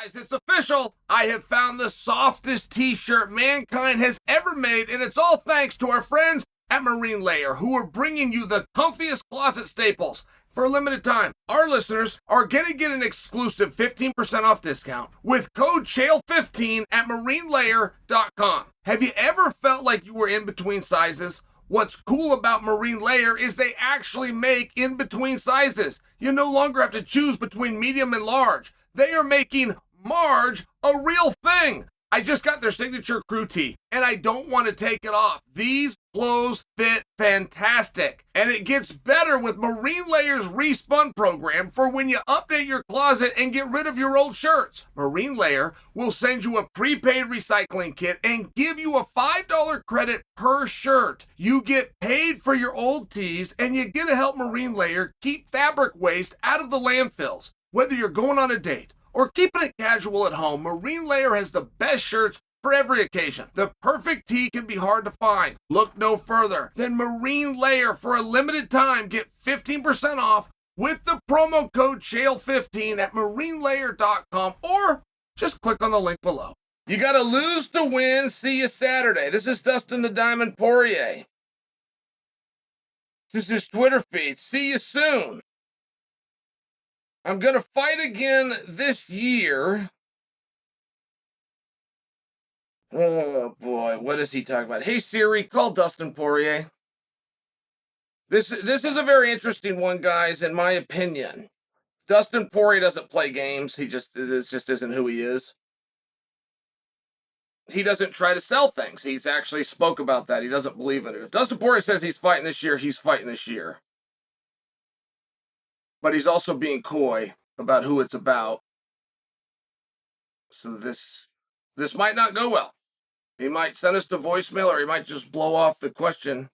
Guys, it's official. I have found the softest t-shirt mankind has ever made, and it's all thanks to our friends at Marine Layer, who are bringing you the comfiest closet staples. For a limited time, our listeners are going to get an exclusive 15% off discount with code CHAEL15 at marinelayer.com. Have you ever felt like you were in between sizes? What's cool about Marine Layer is they actually make in between sizes. You no longer have to choose between medium and large. They are making Marge a real thing. I just got their signature crew tee, and I don't want to take it off. These clothes fit fantastic, and it gets better with Marine Layer's Respun program for when you update your closet and get rid of your old shirts. Marine Layer will send you a prepaid recycling kit and give you a $5 credit per shirt. You get paid for your old tees, and you get to help Marine Layer keep fabric waste out of the landfills. Whether you're going on a date or keeping it casual at home, Marine Layer has the best shirts for every occasion. The perfect tee can be hard to find. Look no further than Marine Layer. For a limited time, get 15% off with the promo code CHAEL15 at marinelayer.com, or just click on the link below. You gotta lose to win. See you Saturday. This is Dustin the Diamond Poirier. This is his Twitter feed. See you soon. I'm going to fight again this year. Oh, boy. What is he talking about? Hey, Siri, call Dustin Poirier. This is a very interesting one, guys, in my opinion. Dustin Poirier doesn't play games. This just isn't who he is. He doesn't try to sell things. He's actually spoke about that. He doesn't believe in it. If Dustin Poirier says he's fighting this year, he's fighting this year. But he's also being coy about who it's about. So this might not go well. He might send us to voicemail, or he might just blow off the question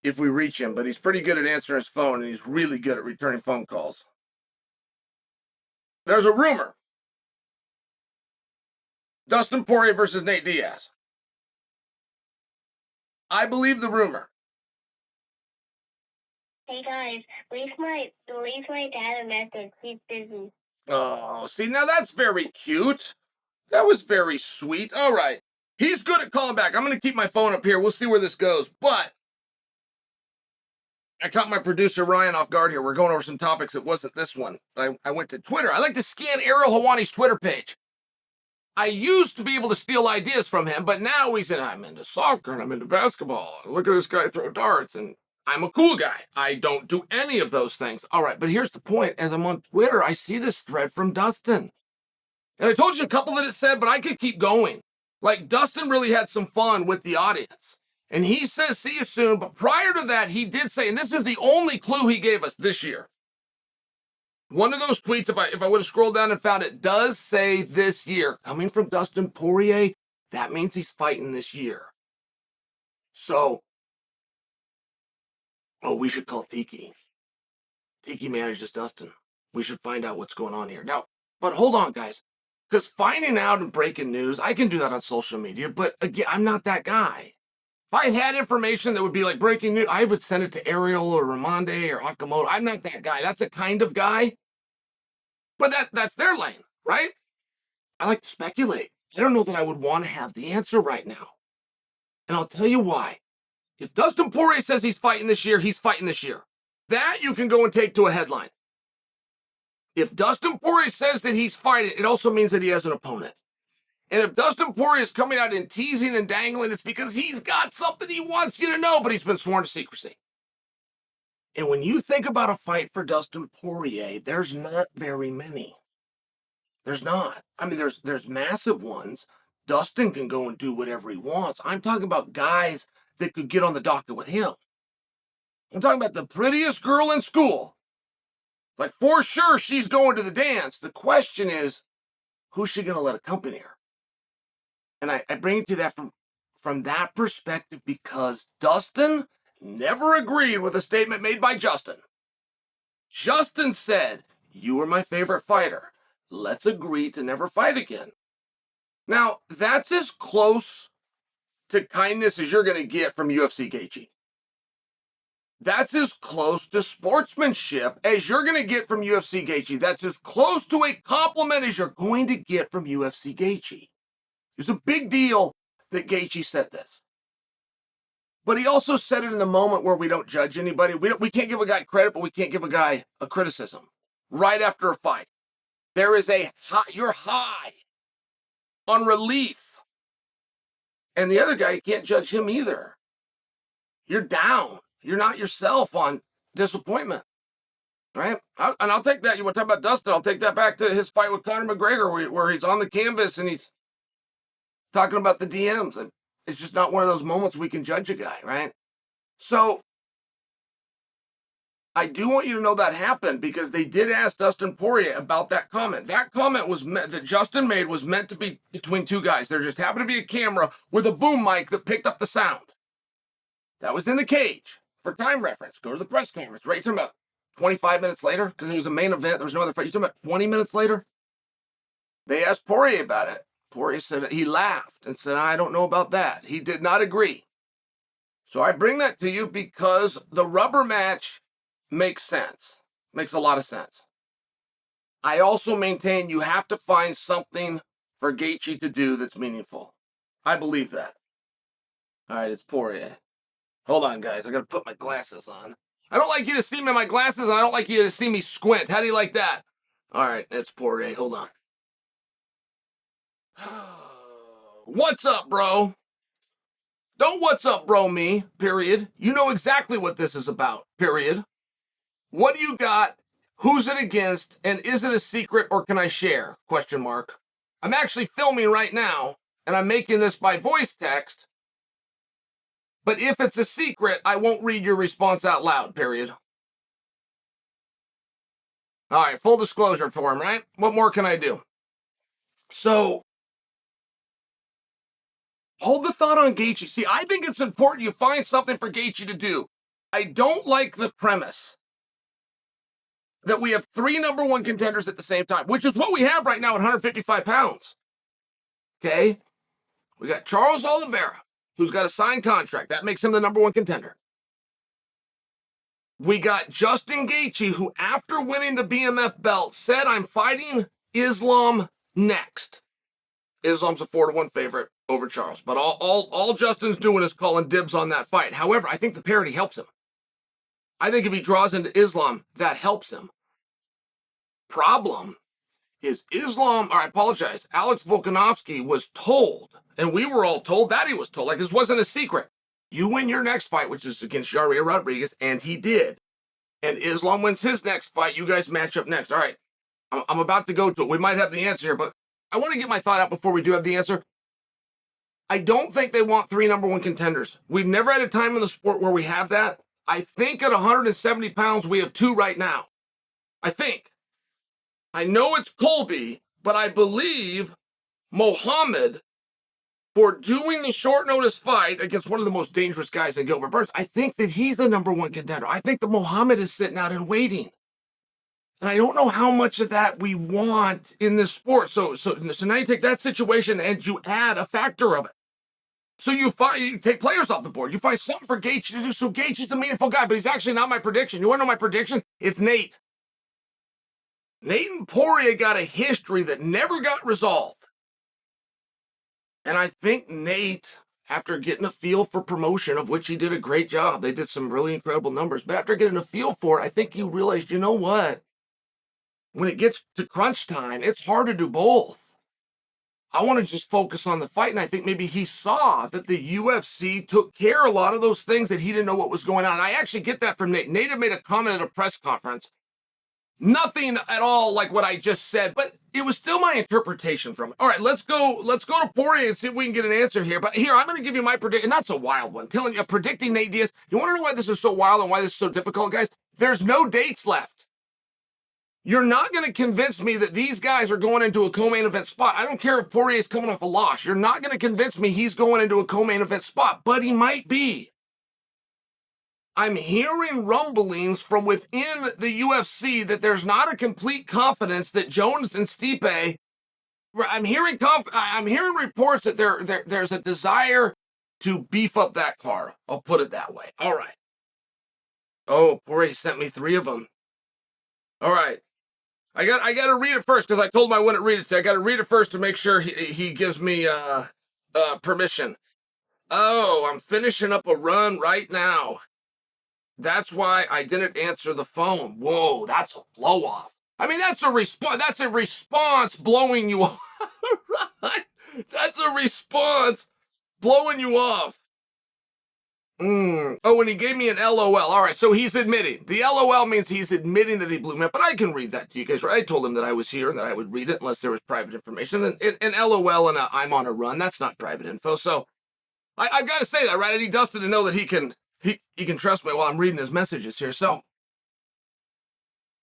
if we reach him. But he's pretty good at answering his phone, and he's really good at returning phone calls. There's a rumor. Dustin Poirier versus Nate Diaz. I believe the rumor. Hey guys, leave my dad a message. He's busy. Oh, see, now that's very cute. That was very sweet. All right. He's good at calling back. I'm going to keep my phone up here. We'll see where this goes. But I caught my producer Ryan off guard here. We're going over some topics. It wasn't this one. I went to Twitter. I like to scan Ariel Helwani's Twitter page. I used to be able to steal ideas from him, but now he said, I'm into soccer and I'm into basketball. Look at this guy throw darts, and I'm a cool guy. I don't do any of those things. All right, but here's the point. As I'm on Twitter, I see this thread from Dustin. And I told you a couple that it said, but I could keep going. Like, Dustin really had some fun with the audience. And he says, see you soon. But prior to that, he did say, and this is the only clue he gave us this year. One of those tweets, if I would have scrolled down and found it, does say this year. Coming from Dustin Poirier, that means he's fighting this year. So, we should call Tiki. Tiki manages Dustin. We should find out what's going on here. Now, but hold on, guys. Because finding out and breaking news, I can do that on social media. But again, I'm not that guy. If I had information that would be like breaking news, I would send it to Ariel or Ramonde or Akamoto. I'm not that guy. That's a kind of guy. But that's their lane, right? I like to speculate. I don't know that I would want to have the answer right now. And I'll tell you why. If Dustin Poirier says he's fighting this year, he's fighting this year. That you can go and take to a headline. If Dustin Poirier says that he's fighting, it also means that he has an opponent. And if Dustin Poirier is coming out and teasing and dangling, it's because he's got something he wants you to know, but he's been sworn to secrecy. And when you think about a fight for Dustin Poirier, there's not very many. There's not. I mean, there's massive ones. Dustin can go and do whatever he wants. I'm talking about guys that could get on the docket with him. I'm talking about the prettiest girl in school. Like, for sure, she's going to the dance. The question is, who's she going to let accompany her? And I bring it to that from that perspective because Dustin never agreed with a statement made by Justin. Justin said, you are my favorite fighter. Let's agree to never fight again. Now, that's as close to kindness as you're going to get from UFC Gaethje. That's as close to sportsmanship as you're going to get from UFC Gaethje. That's as close to a compliment as you're going to get from UFC Gaethje. It's a big deal that Gaethje said this. But he also said it in the moment where we don't judge anybody. We can't give a guy credit, but we can't give a guy a criticism. Right after a fight, there is a high, you're high on relief. And the other guy, you can't judge him either. You're down. You're not yourself on disappointment, right? And I'll take that. You want to talk about Dustin? I'll take that back to his fight with Conor McGregor where he's on the canvas and he's talking about the DMs. It's just not one of those moments we can judge a guy, right? So I do want you to know that happened because they did ask Dustin Poirier about that comment. That comment that Justin made was meant to be between two guys. There just happened to be a camera with a boom mic that picked up the sound. That was in the cage. For time reference, go to the press conference, right? You're talking about 25 minutes later, because it was a main event. There was no other fight. You're talking about 20 minutes later? They asked Poirier about it. Poirier said he laughed and said, I don't know about that. He did not agree. So I bring that to you because the rubber match makes sense. Makes a lot of sense. I also maintain you have to find something for Gaethje to do that's meaningful. I believe that. All right, it's Poirier. Hold on, guys. I got to put my glasses on. I don't like you to see me in my glasses, and I don't like you to see me squint. How do you like that? All right, it's Poirier. Hold on. What's up, bro? Don't what's up, bro, me, period. You know exactly what this is about, period. What do you got? Who's it against? And is it a secret or can I share? Question mark. I'm actually filming right now, and I'm making this by voice text. But if it's a secret, I won't read your response out loud, period. All right, full disclosure for him, right? What more can I do? So, hold the thought on Gaethje. See, I think it's important you find something for Gaethje to do. I don't like the premise that we have three number one contenders at the same time, which is what we have right now at 155 pounds. Okay? We got Charles Oliveira, who's got a signed contract. That makes him the number one contender. We got Justin Gaethje, who after winning the BMF belt said, I'm fighting Islam next. Islam's a 4-1 favorite over Charles. But all Justin's doing is calling dibs on that fight. However, I think the parity helps him. I think if he draws into Islam, that helps him. Problem is Islam, or I apologize, Alex Volkanovski was told, and we were all told that he was told, like this wasn't a secret. You win your next fight, which is against Yair Rodriguez, and he did. And Islam wins his next fight. You guys match up next. All right, I'm about to go to it. We might have the answer here, but I want to get my thought out before we do have the answer. I don't think they want three number one contenders. We've never had a time in the sport where we have that. I think at 170 pounds, we have two right now. I think. I know it's Colby, but I believe Mohammed, for doing the short notice fight against one of the most dangerous guys in Gilbert Burns, I think that he's the number one contender. I think that Mohammed is sitting out and waiting. And I don't know how much of that we want in this sport. So now you take that situation and you add a factor of it. So you take players off the board. You find something for Gaethje to do. So Gaethje's the meaningful guy, but he's actually not my prediction. You want to know my prediction? It's Nate. Nate and Poirier got a history that never got resolved. And I think Nate, after getting a feel for promotion, of which he did a great job, they did some really incredible numbers, but after getting a feel for it, I think he realized, you know what? When it gets to crunch time, it's hard to do both. I want to just focus on the fight, and I think maybe he saw that the UFC took care of a lot of those things that he didn't know what was going on. And I actually get that from Nate. Nate had made a comment at a press conference. Nothing at all like what I just said, but it was still my interpretation from it. All right, let's go to Poirier and see if we can get an answer here. But here, I'm going to give you my prediction, and that's a wild one. Telling you, predicting Nate Diaz. You want to know why this is so wild and why this is so difficult, guys? There's no dates left. You're not going to convince me that these guys are going into a co-main event spot. I don't care if Poirier's coming off a loss. You're not going to convince me he's going into a co-main event spot, but he might be. I'm hearing rumblings from within the UFC that there's not a complete confidence that Jones and Stipe. I'm hearing reports that there's a desire to beef up that card. I'll put it that way. All right. Oh, Poirier sent me 3 of them. All right. I got to read it first because I told him I wouldn't read it. So I got to read it first to make sure he gives me permission. Oh, I'm finishing up a run right now. That's why I didn't answer the phone. Whoa, that's a blow off. I mean, that's a response. That's a response blowing you off. Right? That's a response blowing you off. Oh, and he gave me an LOL. All right, so he's admitting. The LOL means he's admitting that he blew me up, but I can read that to you guys, right? I told him that I was here and that I would read it unless there was private information. And LOL and I'm on a run, that's not private info. So I've got to say that, right? I need Dustin to know that he can trust me while I'm reading his messages here. So,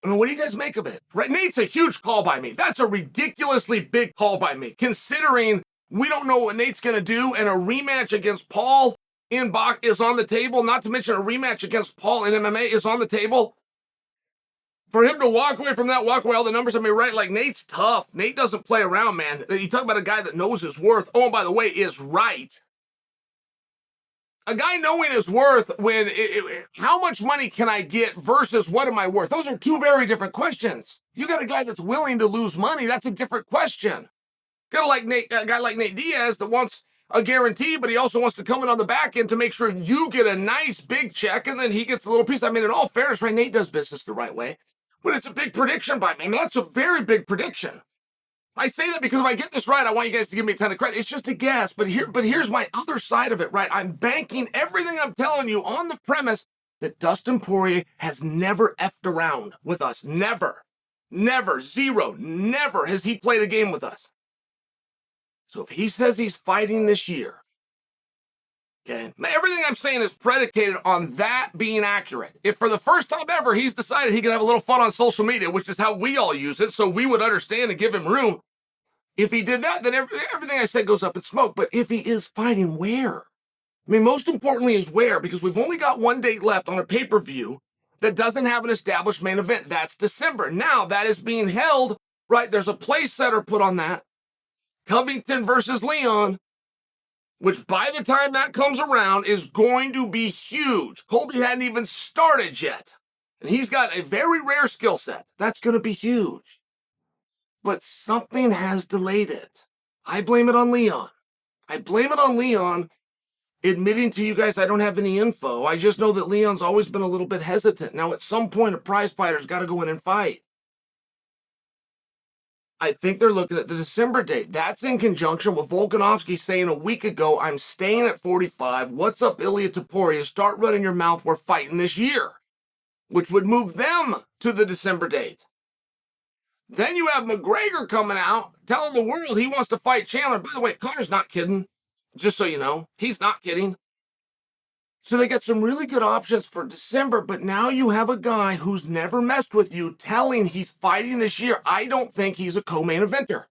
I mean, what do you guys make of it? Right? Nate's a huge call by me. That's a ridiculously big call by me, considering we don't know what Nate's going to do, and a rematch against Paul in box is on the table, not to mention a rematch against Paul in MMA is on the table. For him to walk away from that, walk away, all the numbers, I mean, right, like Nate's tough. Nate doesn't play around, man. You talk about a guy that knows his worth. Oh, and by the way, is right. A guy knowing his worth when, how much money can I get versus what am I worth? Those are 2 very different questions. You got a guy that's willing to lose money. That's a different question. Got a guy like Nate Diaz that wants a guarantee, but he also wants to come in on the back end to make sure you get a nice big check, and then he gets a little piece. I mean, in all fairness, right, Nate does business the right way, but it's a big prediction by me. I mean, that's a very big prediction. I say that because if I get this right, I want you guys to give me a ton of credit. It's just a guess, but here's my other side of it, right? I'm banking everything I'm telling you on the premise that Dustin Poirier has never effed around with us. Never. Never. Zero. Never has he played a game with us. So if he says he's fighting this year, okay, everything I'm saying is predicated on that being accurate. If for the first time ever he's decided he can have a little fun on social media, which is how we all use it, so we would understand and give him room. If he did that, then everything I said goes up in smoke. But if he is fighting, where? I mean, most importantly is where, because we've only got 1 date left on a pay-per-view that doesn't have an established main event. That's December. Now, that is being held, right? There's a place setter put on that. Covington versus Leon, which by the time that comes around is going to be huge. Colby hadn't even started yet. And he's got a very rare skill set. That's going to be huge. But something has delayed it. I blame it on Leon. I blame it on Leon admitting to you guys I don't have any info. I just know that Leon's always been a little bit hesitant. Now, at some point, a prize fighter's got to go in and fight. I think they're looking at the December date. That's in conjunction with Volkanovski saying a week ago, I'm staying at 45. What's up, Ilya Taporia? Start running your mouth. We're fighting this year, which would move them to the December date. Then you have McGregor coming out, telling the world he wants to fight Chandler. By the way, Conor's not kidding. Just so you know, he's not kidding. So they got some really good options for December, but now you have a guy who's never messed with you telling he's fighting this year. I don't think he's a co-main eventer.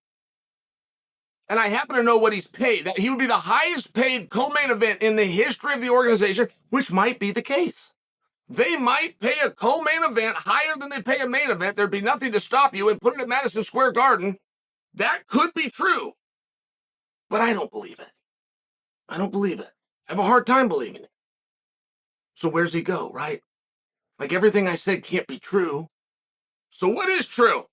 And I happen to know what he's paid. That he would be the highest paid co-main event in the history of the organization, which might be the case. They might pay a co-main event higher than they pay a main event. There'd be nothing to stop you and put it at Madison Square Garden. That could be true. But I don't believe it. I don't believe it. I have a hard time believing it. So where's he go, right? Like everything I said can't be true. So what is true?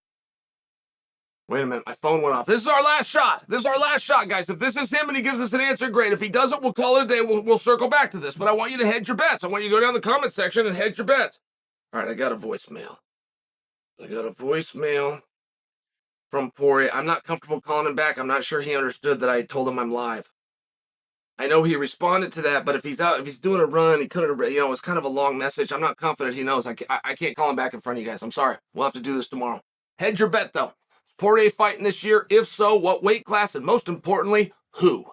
Wait a minute, my phone went off. This is our last shot. This is our last shot, guys. If this is him and he gives us an answer, great. If he doesn't, we'll call it a day. We'll circle back to this. But I want you to hedge your bets. I want you to go down the comment section and hedge your bets. All right, I got a voicemail. From Poirier. I'm not comfortable calling him back. I'm not sure he understood that I told him I'm live. I know he responded to that, but if he's doing a run, he couldn't have, it's kind of a long message. I'm not confident he knows. I can't call him back in front of you guys. I'm sorry. We'll have to do this tomorrow. Hedge your bet, though. Poirier fighting this year? If so, what weight class? And most importantly, who?